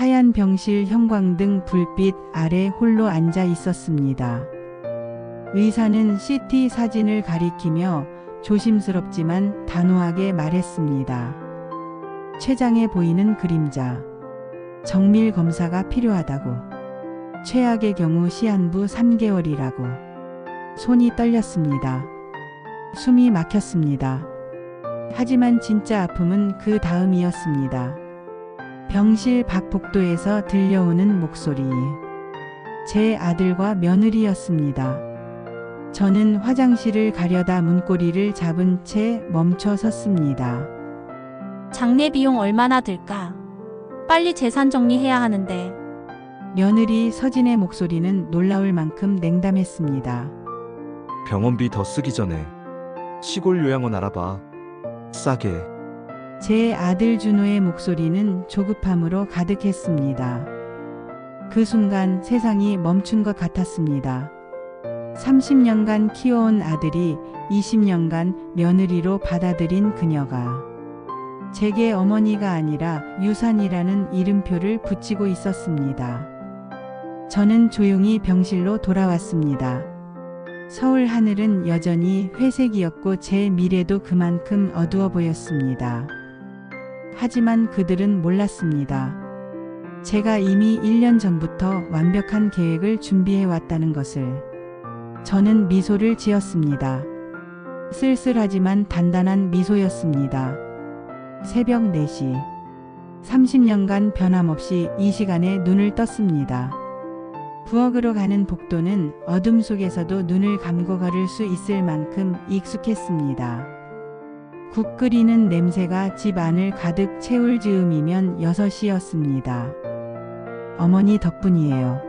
하얀 병실 형광등 불빛 아래 홀로 앉아 있었습니다. 의사는 CT 사진을 가리키며 조심스럽지만 단호하게 말했습니다. 췌장에 보이는 그림자. 정밀 검사가 필요하다고. 최악의 경우 시한부 3개월이라고. 손이 떨렸습니다. 숨이 막혔습니다. 하지만 진짜 아픔은 그 다음이었습니다. 병실 밖 복도에서 들려오는 목소리. 제 아들과 며느리였습니다. 저는 화장실을 가려다 문고리를 잡은 채 멈춰 섰습니다. 장례 비용 얼마나 들까? 빨리 재산 정리해야 하는데. 며느리 서진의 목소리는 놀라울 만큼 냉담했습니다. 병원비 더 쓰기 전에 시골 요양원 알아봐. 싸게. 제 아들 준호의 목소리는 조급함으로 가득했습니다. 그 순간 세상이 멈춘 것 같았습니다. 30년간 키워온 아들이 20년간 며느리로 받아들인 그녀가 제게 어머니가 아니라 유산이라는 이름표를 붙이고 있었습니다. 저는 조용히 병실로 돌아왔습니다. 서울 하늘은 여전히 회색이었고 제 미래도 그만큼 어두워 보였습니다. 하지만 그들은 몰랐습니다. 제가 이미 1년 전부터 완벽한 계획을 준비해 왔다는 것을. 저는 미소를 지었습니다. 쓸쓸하지만 단단한 미소였습니다. 새벽 4시. 30년간 변함없이 이 시간에 눈을 떴습니다. 부엌으로 가는 복도는 어둠 속에서도 눈을 감고 걸을 수 있을 만큼 익숙했습니다. 국 끓이는 냄새가 집 안을 가득 채울 즈음이면 6시였습니다. 어머니 덕분이에요.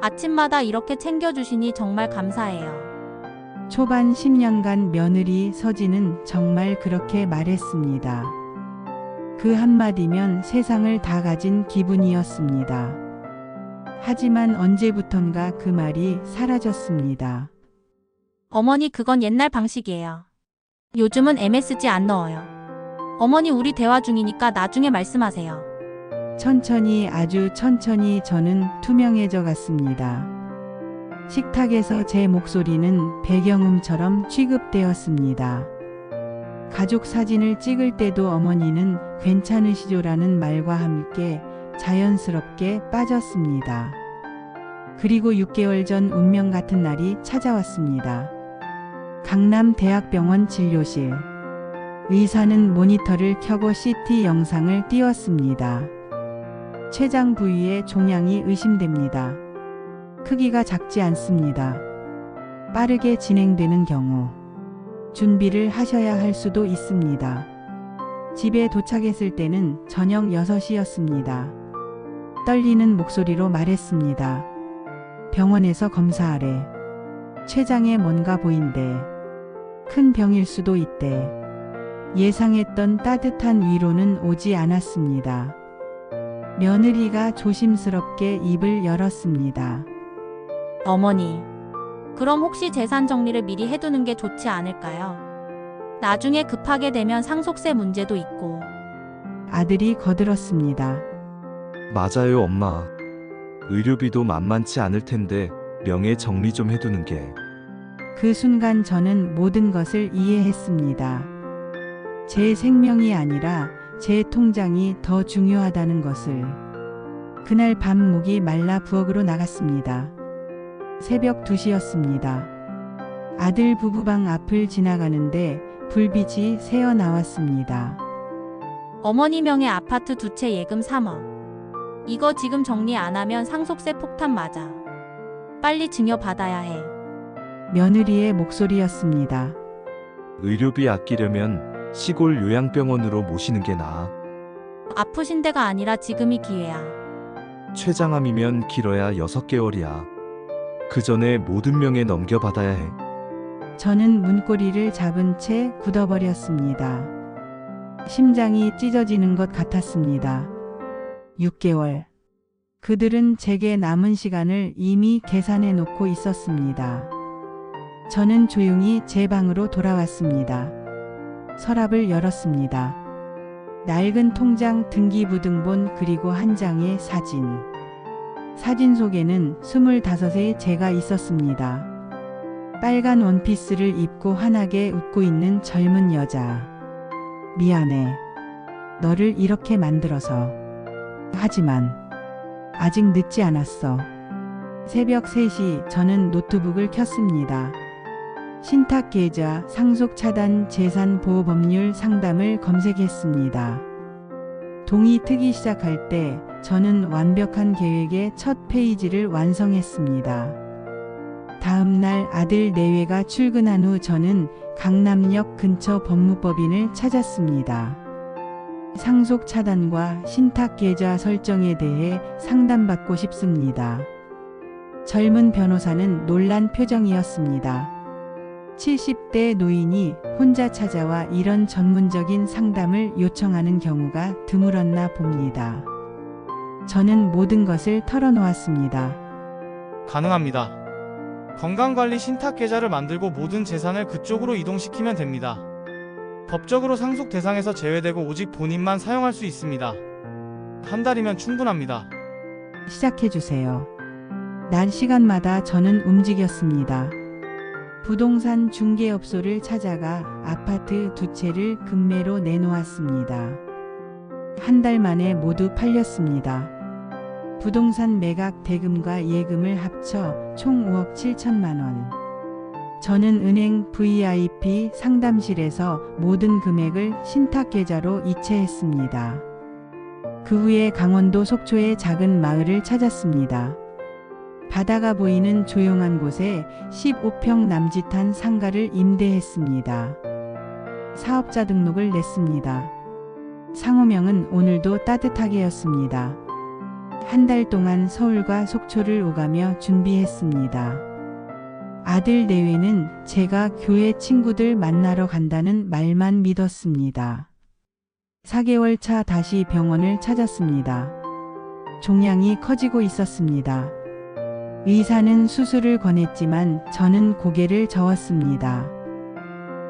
아침마다 이렇게 챙겨주시니 정말 감사해요. 초반 10년간 며느리 서진은 정말 그렇게 말했습니다. 그 한마디면 세상을 다 가진 기분이었습니다. 하지만 언제부턴가 그 말이 사라졌습니다. 어머니 그건 옛날 방식이에요. 요즘은 MSG 안 넣어요. 어머니 우리 대화 중이니까 나중에 말씀하세요. 천천히 아주 천천히 저는 투명해져 갔습니다. 식탁에서 제 목소리는 배경음처럼 취급되었습니다. 가족 사진을 찍을 때도 어머니는 괜찮으시죠라는 말과 함께 자연스럽게 빠졌습니다. 그리고 6개월 전 운명 같은 날이 찾아왔습니다. 강남대학병원 진료실. 의사는 모니터를 켜고 CT 영상을 띄웠습니다. 췌장 부위의 종양이 의심됩니다. 크기가 작지 않습니다. 빠르게 진행되는 경우 준비를 하셔야 할 수도 있습니다. 집에 도착했을 때는 저녁 6시였습니다. 떨리는 목소리로 말했습니다. 병원에서 검사하래. 췌장에 뭔가 보인대. 큰 병일 수도 있대. 예상했던 따뜻한 위로는 오지 않았습니다. 며느리가 조심스럽게 입을 열었습니다. 어머니, 그럼 혹시 재산 정리를 미리 해두는 게 좋지 않을까요? 나중에 급하게 되면 상속세 문제도 있고. 아들이 거들었습니다. 맞아요, 엄마. 의료비도 만만치 않을 텐데 명예 정리 좀 해두는 게. 그 순간 저는 모든 것을 이해했습니다. 제 생명이 아니라 제 통장이 더 중요하다는 것을. 그날 밤 목이 말라 부엌으로 나갔습니다. 새벽 2시였습니다. 아들 부부방 앞을 지나가는데 불빛이 새어 나왔습니다. 어머니 명의 아파트 2채 예금 3억. 이거 지금 정리 안 하면 상속세 폭탄 맞아. 빨리 증여 받아야 해. 며느리의 목소리였습니다. 의료비 아끼려면 시골 요양병원으로 모시는 게 나아. 아프신 데가 아니라 지금이 기회야. 췌장암이면 길어야 6개월이야. 그 전에 모든 명예 넘겨받아야 해. 저는 문고리를 잡은 채 굳어버렸습니다. 심장이 찢어지는 것 같았습니다. 6개월. 그들은 제게 남은 시간을 이미 계산해 놓고 있었습니다. 저는 조용히 제 방으로 돌아왔습니다. 서랍을 열었습니다. 낡은 통장 등기부등본 그리고 한 장의 사진. 사진 속에는 25의 제가 있었습니다. 빨간 원피스를 입고 환하게 웃고 있는 젊은 여자. 미안해. 너를 이렇게 만들어서. 하지만 아직 늦지 않았어. 새벽 3시 저는 노트북을 켰습니다. 신탁계좌, 상속차단, 재산보호법률 상담을 검색했습니다. 동이 트기 시작할 때 저는 완벽한 계획의 첫 페이지를 완성했습니다. 다음 날 아들 내외가 출근한 후 저는 강남역 근처 법무법인을 찾았습니다. 상속차단과 신탁계좌 설정에 대해 상담받고 싶습니다. 젊은 변호사는 놀란 표정이었습니다. 70대 노인이 혼자 찾아와 이런 전문적인 상담을 요청하는 경우가 드물었나 봅니다. 저는 모든 것을 털어놓았습니다. 가능합니다. 건강관리 신탁계좌를 만들고 모든 재산을 그쪽으로 이동시키면 됩니다. 법적으로 상속 대상에서 제외되고 오직 본인만 사용할 수 있습니다. 한 달이면 충분합니다. 시작해주세요. 낮 시간마다 저는 움직였습니다. 부동산 중개업소를 찾아가 아파트 2채를 금매로 내놓았습니다. 한 달 만에 모두 팔렸습니다. 부동산 매각 대금과 예금을 합쳐 총 5억 7천만 원. 저는 은행 VIP 상담실에서 모든 금액을 신탁계좌로 이체했습니다. 그 후에 강원도 속초의 작은 마을을 찾았습니다. 바다가 보이는 조용한 곳에 15평 남짓한 상가를 임대했습니다. 사업자 등록을 냈습니다. 상호명은 오늘도 따뜻하게였습니다. 한 달 동안 서울과 속초를 오가며 준비했습니다. 아들 내외는 제가 교회 친구들 만나러 간다는 말만 믿었습니다. 4개월 차 다시 병원을 찾았습니다. 종양이 커지고 있었습니다. 의사는 수술을 권했지만 저는 고개를 저었습니다.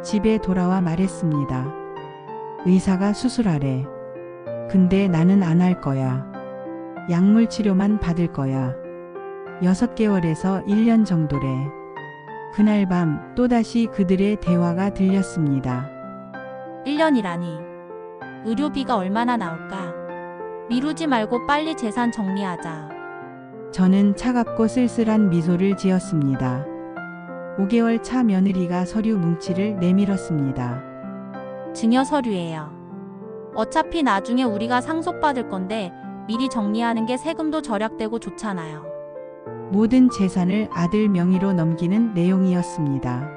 집에 돌아와 말했습니다. 의사가 수술하래. 근데 나는 안 할 거야. 약물 치료만 받을 거야. 6개월에서 1년 정도래. 그날 밤 또다시 그들의 대화가 들렸습니다. 1년이라니. 의료비가 얼마나 나올까? 미루지 말고 빨리 재산 정리하자. 저는 차갑고 쓸쓸한 미소를 지었습니다. 5개월 차 며느리가 서류 뭉치를 내밀었습니다. 증여 서류예요. 어차피 나중에 우리가 상속받을 건데 미리 정리하는 게 세금도 절약되고 좋잖아요. 모든 재산을 아들 명의로 넘기는 내용이었습니다.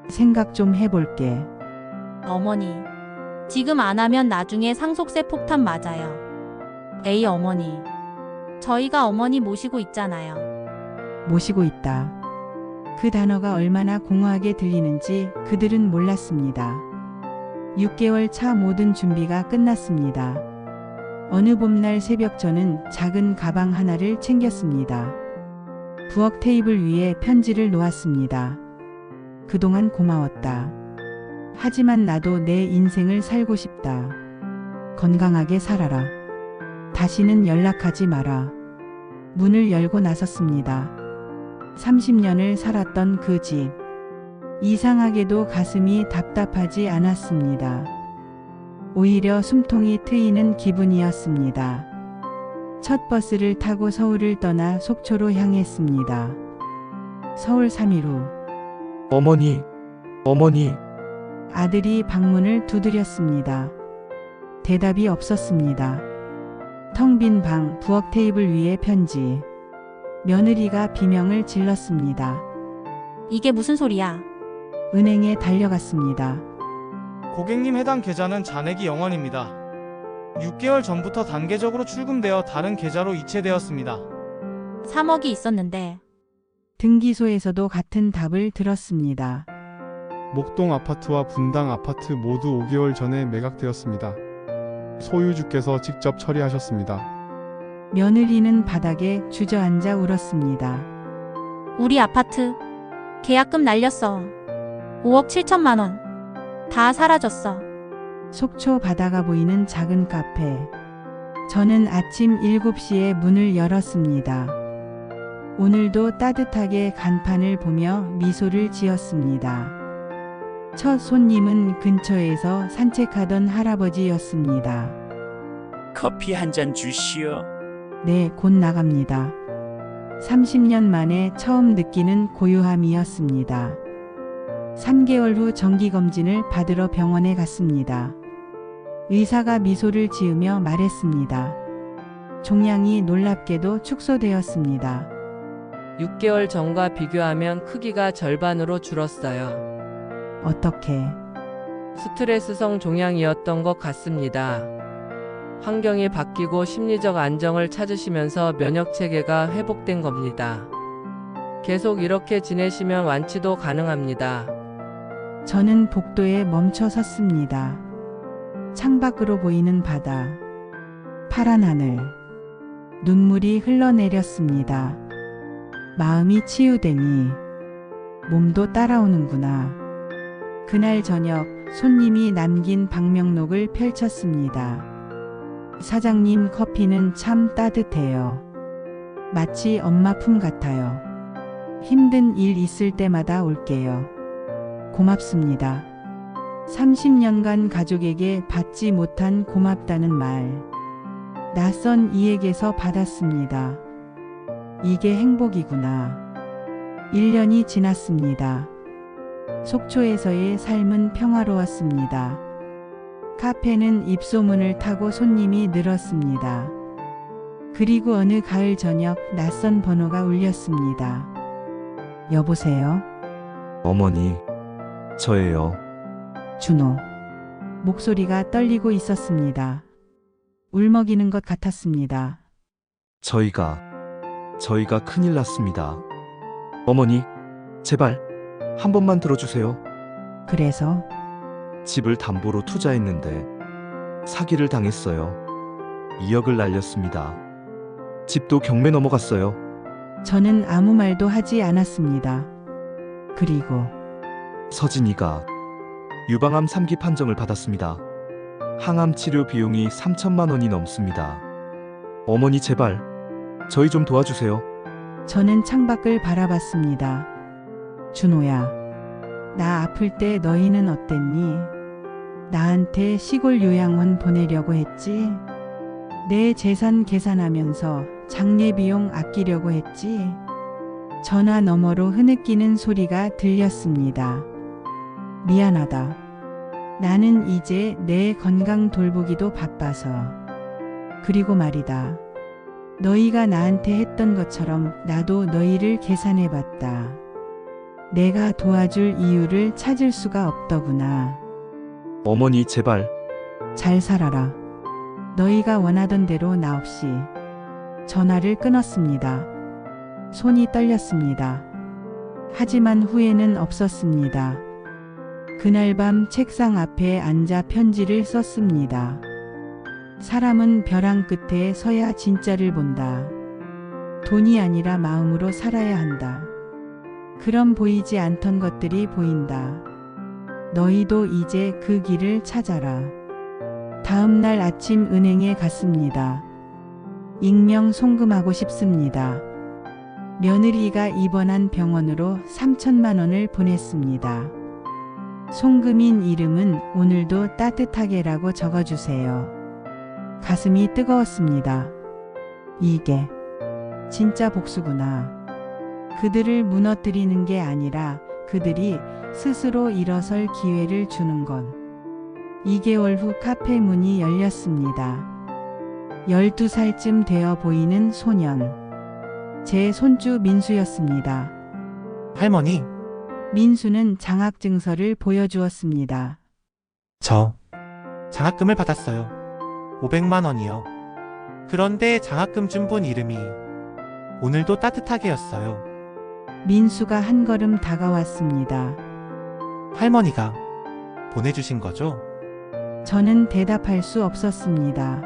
생각 좀 해볼게. 어머니, 지금 안 하면 나중에 상속세 폭탄 맞아요. 에이 어머니, 저희가 어머니 모시고 있잖아요. 모시고 있다. 그 단어가 얼마나 공허하게 들리는지 그들은 몰랐습니다. 6개월 차 모든 준비가 끝났습니다. 어느 봄날 새벽 저는 작은 가방 하나를 챙겼습니다. 부엌 테이블 위에 편지를 놓았습니다. 그동안 고마웠다. 하지만 나도 내 인생을 살고 싶다. 건강하게 살아라. 다시는 연락하지 마라. 문을 열고 나섰습니다. 30년을 살았던 그 집. 이상하게도 가슴이 답답하지 않았습니다. 오히려 숨통이 트이는 기분이었습니다. 첫 버스를 타고 서울을 떠나 속초로 향했습니다. 서울 3일 후 어머니, 어머니, 아들이 방문을 두드렸습니다. 대답이 없었습니다. 텅 빈 방, 부엌 테이블 위에 편지. 며느리가 비명을 질렀습니다. 이게 무슨 소리야? 은행에 달려갔습니다. 고객님 해당 계좌는 잔액이 0원입니다. 6개월 전부터 단계적으로 출금되어 다른 계좌로 이체되었습니다. 3억이 있었는데. 등기소에서도 같은 답을 들었습니다. 목동 아파트와 분당 아파트 모두 5개월 전에 매각되었습니다. 소유주께서 직접 처리하셨습니다. 며느리는 바닥에 주저앉아 울었습니다. 우리 아파트 계약금 날렸어. 5억 7천만 원. 다 사라졌어. 속초 바다가 보이는 작은 카페. 저는 아침 7시에 문을 열었습니다. 오늘도 따뜻하게 간판을 보며 미소를 지었습니다. 첫 손님은 근처에서 산책하던 할아버지였습니다. 커피 한 잔 주시오. 네, 곧 나갑니다. 30년 만에 처음 느끼는 고요함이었습니다. 3개월 후 정기검진을 받으러 병원에 갔습니다. 의사가 미소를 지으며 말했습니다. 종양이 놀랍게도 축소되었습니다. 6개월 전과 비교하면 크기가 절반으로 줄었어요. 어떻게? 스트레스성 종양이었던 것 같습니다. 환경이 바뀌고 심리적 안정을 찾으시면서 면역 체계가 회복된 겁니다. 계속 이렇게 지내시면 완치도 가능합니다. 저는 복도에 멈춰 섰습니다. 창밖으로 보이는 바다, 파란 하늘, 눈물이 흘러내렸습니다. 마음이 치유되니 몸도 따라오는구나. 그날 저녁 손님이 남긴 방명록을 펼쳤습니다. 사장님, 커피는 참 따뜻해요. 마치 엄마 품 같아요. 힘든 일 있을 때마다 올게요. 고맙습니다. 30년간 가족에게 받지 못한 고맙다는 말. 낯선 이에게서 받았습니다. 이게 행복이구나. 1년이 지났습니다. 속초에서의 삶은 평화로웠습니다. 카페는 입소문을 타고 손님이 늘었습니다. 그리고 어느 가을 저녁 낯선 번호가 울렸습니다. 여보세요? 어머니, 저예요. 준호. 목소리가 떨리고 있었습니다. 울먹이는 것 같았습니다. 저희가 큰일 났습니다. 어머니, 제발 한 번만 들어주세요. 그래서 집을 담보로 투자했는데 사기를 당했어요. 2억을 날렸습니다. 집도 경매 넘어갔어요. 저는 아무 말도 하지 않았습니다. 그리고 서진이가 유방암 3기 판정을 받았습니다. 항암 치료 비용이 3천만 원이 넘습니다. 어머니 제발 저희 좀 도와주세요. 저는 창밖을 바라봤습니다. 준호야, 나 아플 때 너희는 어땠니? 나한테 시골 요양원 보내려고 했지? 내 재산 계산하면서 장례 비용 아끼려고 했지? 전화 너머로 흐느끼는 소리가 들렸습니다. 미안하다. 나는 이제 내 건강 돌보기도 바빠서. 그리고 말이다. 너희가 나한테 했던 것처럼 나도 너희를 계산해봤다. 내가 도와줄 이유를 찾을 수가 없더구나. 어머니 제발. 잘 살아라. 너희가 원하던 대로 나 없이. 전화를 끊었습니다. 손이 떨렸습니다. 하지만 후회는 없었습니다. 그날 밤 책상 앞에 앉아 편지를 썼습니다. 사람은 벼랑 끝에 서야 진짜를 본다. 돈이 아니라 마음으로 살아야 한다. 그럼 보이지 않던 것들이 보인다. 너희도 이제 그 길을 찾아라. 다음 날 아침 은행에 갔습니다. 익명 송금하고 싶습니다. 며느리가 입원한 병원으로 3천만 원을 보냈습니다. 송금인 이름은 오늘도 따뜻하게라고 적어주세요. 가슴이 뜨거웠습니다. 이게 진짜 복수구나. 그들을 무너뜨리는 게 아니라 그들이 스스로 일어설 기회를 주는 건. 2개월 후 카페 문이 열렸습니다. 12살쯤 되어 보이는 소년. 제 손주 민수였습니다. 할머니, 민수는 장학증서를 보여주었습니다. 저 장학금을 받았어요. 500만 원이요. 그런데 장학금 준 분 이름이 오늘도 따뜻하게였어요. 민수가 한 걸음 다가왔습니다. 할머니가 보내주신 거죠? 저는 대답할 수 없었습니다.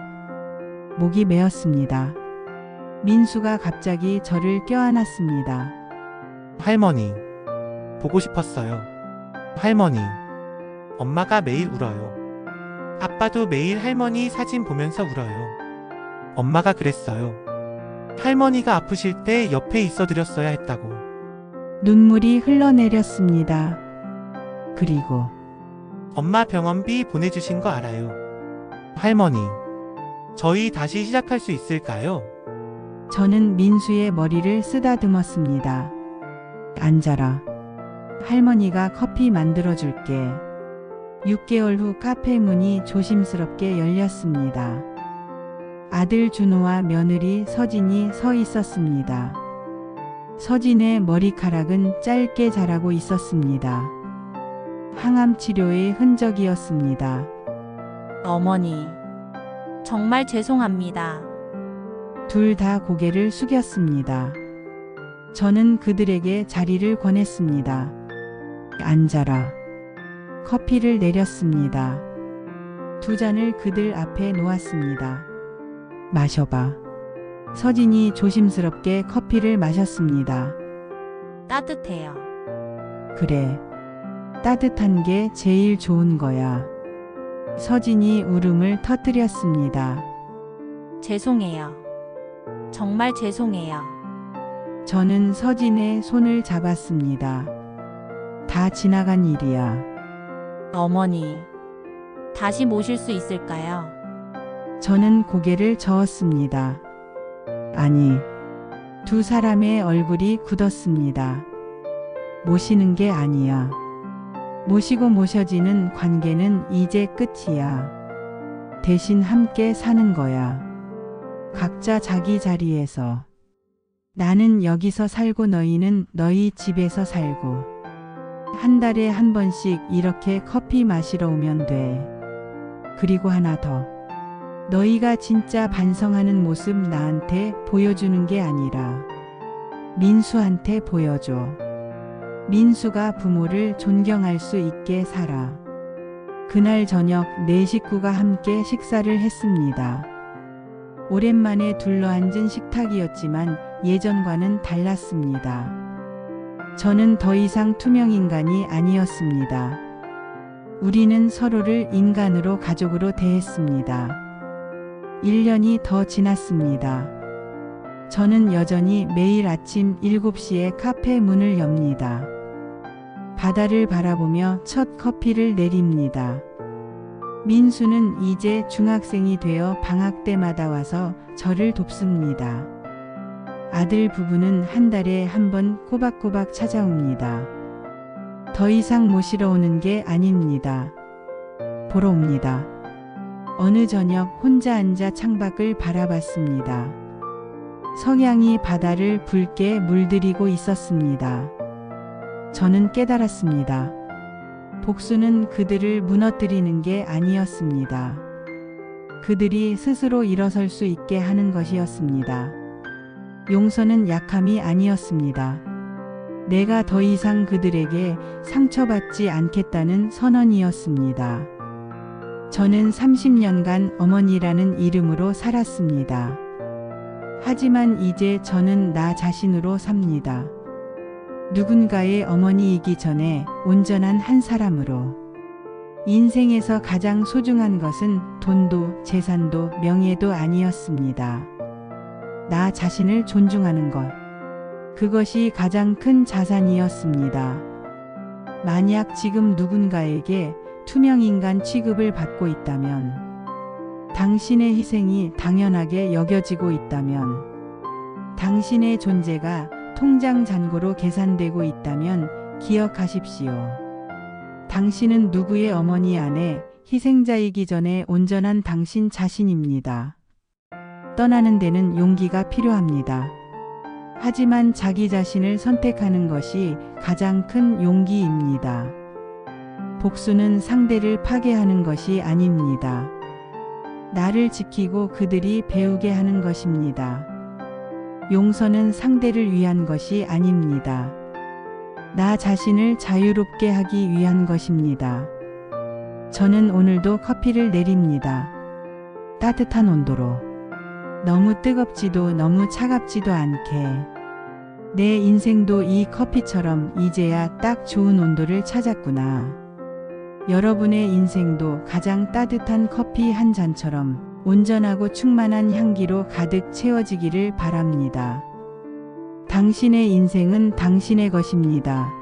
목이 메었습니다. 민수가 갑자기 저를 껴안았습니다. 할머니, 보고 싶었어요. 할머니, 엄마가 매일 울어요. 아빠도 매일 할머니 사진 보면서 울어요. 엄마가 그랬어요. 할머니가 아프실 때 옆에 있어 드렸어야 했다고. 눈물이 흘러내렸습니다. 그리고 엄마 병원비 보내주신 거 알아요. 할머니, 저희 다시 시작할 수 있을까요? 저는 민수의 머리를 쓰다듬었습니다. 앉아라. 할머니가 커피 만들어줄게. 6개월 후 카페 문이 조심스럽게 열렸습니다. 아들 준호와 며느리 서진이 서 있었습니다. 서진의 머리카락은 짧게 자라고 있었습니다. 항암 치료의 흔적이었습니다. 어머니, 정말 죄송합니다. 둘 다 고개를 숙였습니다. 저는 그들에게 자리를 권했습니다. 앉아라. 커피를 내렸습니다. 2잔을 그들 앞에 놓았습니다. 마셔봐. 서진이 조심스럽게 커피를 마셨습니다. 따뜻해요. 그래. 따뜻한 게 제일 좋은 거야. 서진이 울음을 터뜨렸습니다. 죄송해요. 정말 죄송해요. 저는 서진의 손을 잡았습니다. 다 지나간 일이야. 어머니, 다시 모실 수 있을까요? 저는 고개를 저었습니다. 아니, 2 사람의 얼굴이 굳었습니다. 모시는 게 아니야. 모시고 모셔지는 관계는 이제 끝이야. 대신 함께 사는 거야. 각자 자기 자리에서. 나는 여기서 살고 너희는 너희 집에서 살고. 한 달에 한 번씩 이렇게 커피 마시러 오면 돼. 그리고 하나 더. 너희가 진짜 반성하는 모습 나한테 보여주는 게 아니라 민수한테 보여줘. 민수가 부모를 존경할 수 있게 살아. 그날 저녁 4 식구가 함께 식사를 했습니다. 오랜만에 둘러앉은 식탁이었지만 예전과는 달랐습니다. 저는 더 이상 투명 인간이 아니었습니다. 우리는 서로를 인간으로 가족으로 대했습니다. 1년이 더 지났습니다. 저는 여전히 매일 아침 7시에 카페 문을 엽니다. 바다를 바라보며 첫 커피를 내립니다. 민수는 이제 중학생이 되어 방학 때마다 와서 저를 돕습니다. 아들 부부는 한 달에 한 번 꼬박꼬박 찾아옵니다. 더 이상 모시러 오는 게 아닙니다. 보러 옵니다. 어느 저녁 혼자 앉아 창밖을 바라봤습니다. 석양이 바다를 붉게 물들이고 있었습니다. 저는 깨달았습니다. 복수는 그들을 무너뜨리는 게 아니었습니다. 그들이 스스로 일어설 수 있게 하는 것이었습니다. 용서는 약함이 아니었습니다. 내가 더 이상 그들에게 상처받지 않겠다는 선언이었습니다. 저는 30년간 어머니라는 이름으로 살았습니다. 하지만 이제 저는 나 자신으로 삽니다. 누군가의 어머니이기 전에 온전한 한 사람으로. 인생에서 가장 소중한 것은 돈도 재산도 명예도 아니었습니다. 나 자신을 존중하는 것. 그것이 가장 큰 자산이었습니다. 만약 지금 누군가에게 투명인간 취급을 받고 있다면, 당신의 희생이 당연하게 여겨지고 있다면, 당신의 존재가 통장 잔고로 계산되고 있다면 기억하십시오. 당신은 누구의 어머니 안에 희생자이기 전에 온전한 당신 자신입니다. 떠나는 데는 용기가 필요합니다. 하지만 자기 자신을 선택하는 것이 가장 큰 용기입니다. 복수는 상대를 파괴하는 것이 아닙니다. 나를 지키고 그들이 배우게 하는 것입니다. 용서는 상대를 위한 것이 아닙니다. 나 자신을 자유롭게 하기 위한 것입니다. 저는 오늘도 커피를 내립니다. 따뜻한 온도로. 너무 뜨겁지도 너무 차갑지도 않게. 내 인생도 이 커피처럼 이제야 딱 좋은 온도를 찾았구나. 여러분의 인생도 가장 따뜻한 커피 한 잔처럼 온전하고 충만한 향기로 가득 채워지기를 바랍니다. 당신의 인생은 당신의 것입니다.